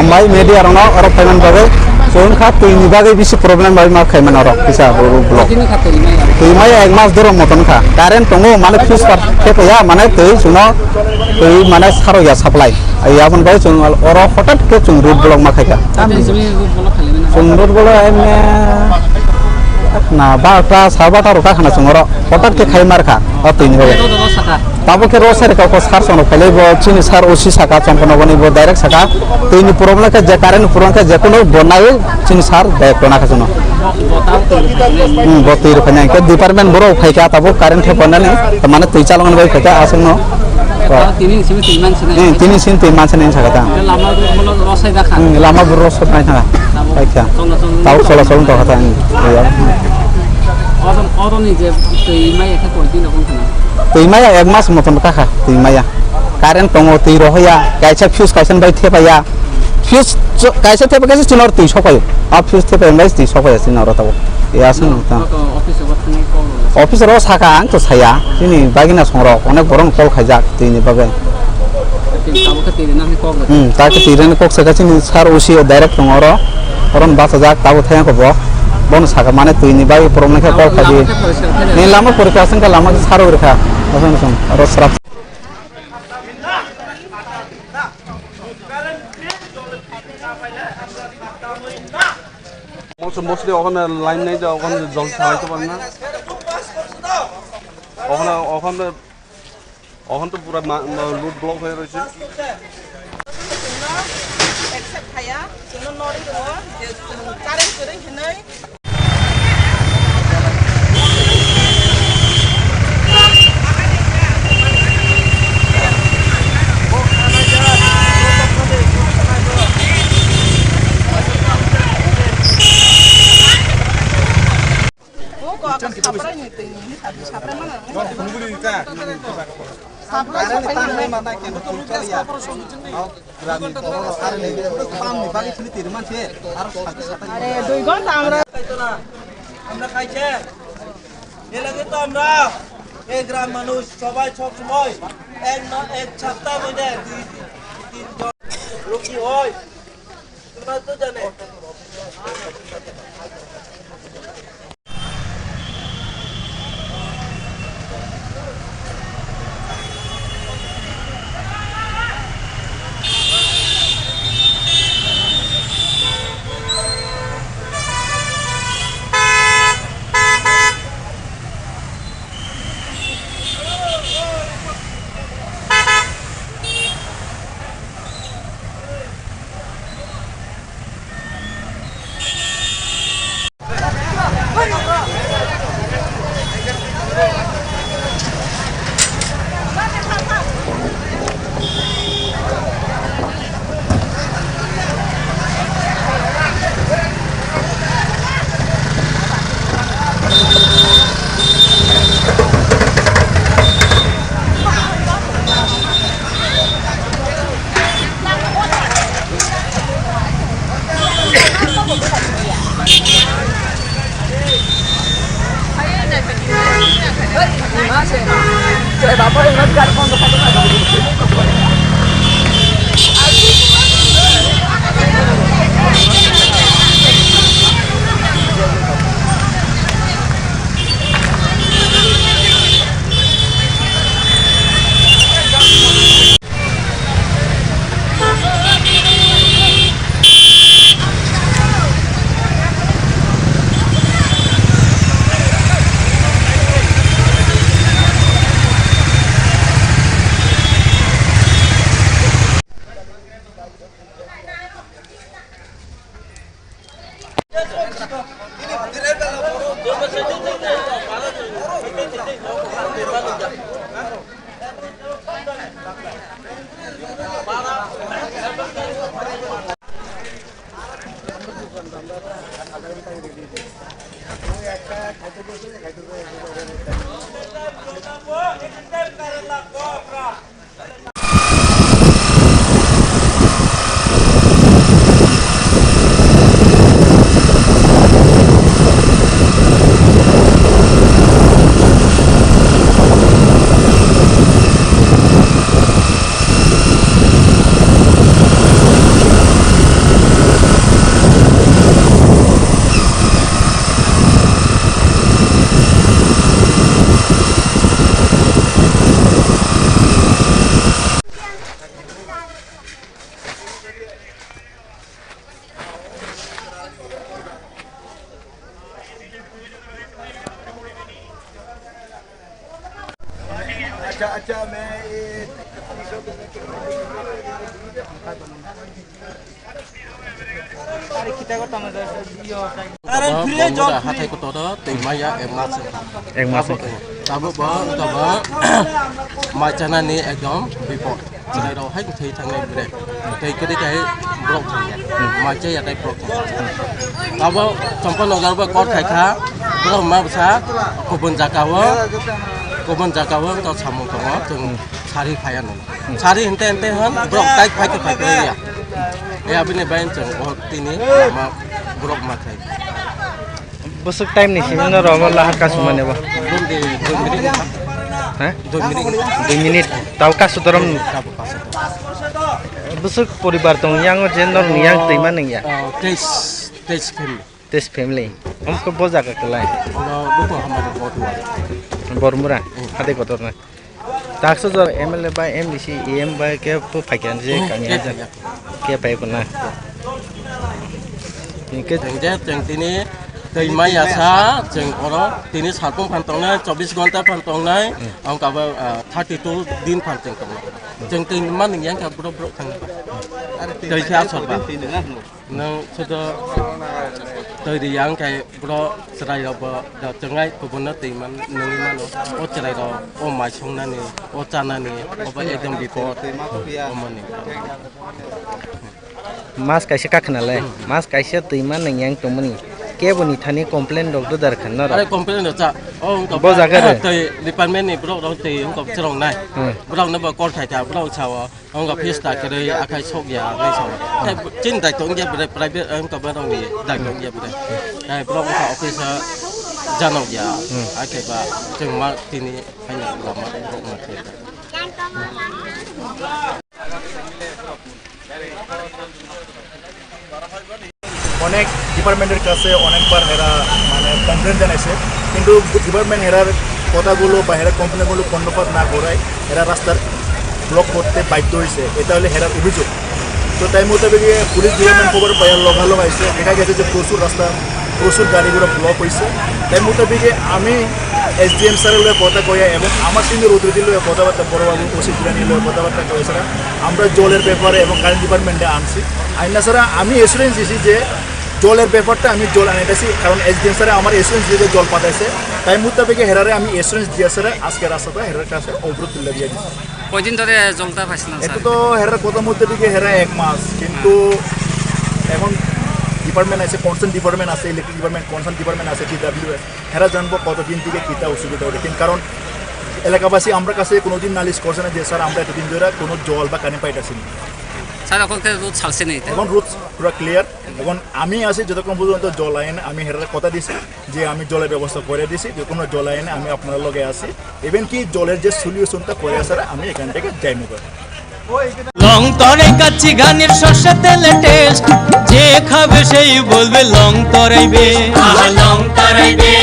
हामबाय मेडिया रनो और फाइमान बागै जों खा तैनि बागै बिसि प्रब्लेम बाय मा खायमान और फैसा ब्लक तै माय एक मास दर मतन खा कारेन्ट दङ माने फ्यूज खेपया माने तै जुनो तै माने सारया साप्लाय याबन बाय जों और हठात के जों रुट ब्लक मा खायका जों रुट ब्लक एमे ना बाटा साबाटा रका खाना जों और हठात के खाय मार खा तैनि बागै ताबो के रोसर का को सार सोनो पहले वो चिनी सार ओसी साका चंपनो बनी वो डायरेक्ट साका तो इन प्रॉब्लम का जे कारण पुरन का जे कोनो बनाए चिनी सार दे कोना का सुनो बतीर फने के डिपार्टमेंट बरो फाइका ताबो कारेंट थे बनने त माने तै चालंगन बाय फाइका आसनो तिनी सिन ते मानसे नै साका लामा बुरो रस नाय थाङा फाइका ताव सला सलन तो खाता अरनि जे तै माय एखा कोइदि नखन थाना तैमाया एक मास मतन काखा तैमाया कारेन्ट दङ तै रहया गायसा फ्यूज कायसन बाय थेपाया फ्यूज कायसा थेपा कायसा चिनर तै सकायो आ फ्यूज थेपा एमबाय तै सकायो चिनर ताव यासन ता अफिस रो साका आं तो साया तिनि बागिना संर अनेक बरन कल खायजा तैनि बागै ताके तिरेन कक सका चिनि सार ओसी डाइरेक्ट दङ र परन बास जा ताव थाया को बन साका माने तैनि बागै प्रॉब्लेम के कल खायि नि लामा परिकासन का लामा सारो रखा असं सं और सराफ मोस्टली ওখানে লাইন নাই যে ওখানে জল চালাইতে পারে না ওখানে তো পুরো লুট ব্লক হয়ে রয়েছে एक्सेप्ट खाया जोंनो नरि दङ जे कारेन्ट गोरै हेनै গ্রাম মানুষ সবাই সব সময় এক সপ্তাহ মধ্যে রোগী হয় তোমরা তো জানে अच्छा मैं হাতে কত दैमाया এক মাস তাবো তাবো মাইচানানি একদম বিপদ যেরাव हाय थै थांनाय ब्रे थै कदे ब्लक थांया माइचाय यादै ब्लक ताबो चम्पा नगारबो कट थायखा ब्लक माबसा गुबुन जागाव तो सामु दङ जों सारि फायानो सारि हेनते होन ब्लक टाइट फायके फायया ए आबिने बायन जों तिनि मा ब्लक माथाय बसुक टाइम निसि न रम लाहार कासु मानेबा दुन्दे 2 मिनिट हा 2 मिनिट ताव कासु दरम बसुक परिवार दं यांग जेनर नियां दैमा नंया टेस फैमिली हमको बोजा कलाय बुको हमारे बहुत हुआ बरमुरा हाते कतरना ताकसो जर एमएलए बा एमडीसी एम बा के फाइकान जे कानिया के फाइकना निके जों दिनै दैमाया सा जों अरो दिनै सारपं फानतंनाय 24 घन्टा फानतंनाय आं गाबा 32 दिन फानतों जों दैमा नोंयां का ब्र ब्र थां दैखा सरबा नों सद दैयां काय ब्र सरायबो जोंगाय गुबुननो दैमान नोंनि मानो ओ सरायरो ओ माइसंनानि ओ जानानि ओ एकदम बिपद अमनि मास कैसे काखनालाय मास कैसे दैमा नंयां तमनि केबोनि थानि कमप्लेन डॉक्टर दरखान न अरे कमप्लेन जा ओ बो जागर दै डिपार्टमेंट नि ब्लक राव दै हम चरong नाय ब्लक न बा कल थायता ब्लक छाव हम का फेस ता करे आखाय सकया नै साव चिन दाय तो इंगे प्राइवेट हम का बा नि दाय तो इंगे बे दाय ब्लक का ऑफिस जानो या आखे बा जों मा तिनि हायना लामा ब्लक मा थे অনেক ডিপার্টমেন্টের কাছে অনেকবার হেরা মানে কমপ্লেন জানাইছে কিন্তু ডিপার্টমেন্ট হেরার কথাগুলো বা হেরার কমপ্লেনগুলো কর্ণপাত না করায় হেরা রাস্তার ব্লক করতে বাধ্য হয়েছে এটা হলে হেরার অভিযোগ তো তাই মোতাবেক পুলিশ ডিপার্টমেন্ট খবর পাওয়ার লগালগ আইছে দেখা গেছে যে প্রচুর গাড়িগুলো ব্লক হয়েছে তাই মোতাবেক আমি এসডিএম স্যারের লয়ে কথা কইয়া এবং আমার সঙ্গে রুদ্রদির লয়ে কথাবার্তা বড়বাবু ওসি জিরানির লয়ে কথাবার্তা কয়ে ছাড়া আমরা জলের ব্যাপারে এবং কারেন্ট ডিপার্টমেন্টে আনছি আইনা ছাড়া আমি এসুরেন্স দিছি যে জলের ব্যাপারটা আমি জল আনাইতেছি কারণ এসডিএম স্যারে আমার এসুরেন্স দিয়ে জল পাঠাইছে তাই মোতাবেক হেরারে আমি এসুরেন্স দিয়ে স্যারে আজকে রাস্তাটা হেরার কাছে অবরোধ তুলে দিয়ে দিচ্ছি কয়দিন ধরে জলটা পাইছিলেন এটা তো হেরার কথা মোতাবেক হেরা 1 মাস কিন্তু এখন ডিপার্টমেন্ট আছে কনসার্ন ডিপার্টমেন্ট আছে ইলেকট্রিক ডিপার্টমেন্ট কনসার্ন ডিপার্টমেন্ট আছে ডিডব্লিউএস হেরা জানবো কতদিন থেকে কীটা অসুবিধা হবে কিন্তু কারণ এলাকাবাসী আমরা কাছে কোনোদিন নালিশ করছে না যে স্যার আমরা এতদিন ধরে কোনো জল বা কানে পাইতেছি না স্যার এখন রোদ ছাড়ছে না এখন রোদ পুরো ক্লিয়ার এখন আমি আছি যতক্ষণ পর্যন্ত জল আইন আমি হেরার কথা দিছি যে আমি জলের ব্যবস্থা করে দিছি যে কোনো জল আইনে আমি আপনার লগে আছি ইভেন কি জলের যে সলিউশনটা করে আসারা আমি এখান থেকে যাইনি করে লং তরাই কাচ্চি গানের সরষে তেলে টেস্ট যে খাবে সেই বলবে লং তরাইবে লং তরাইবে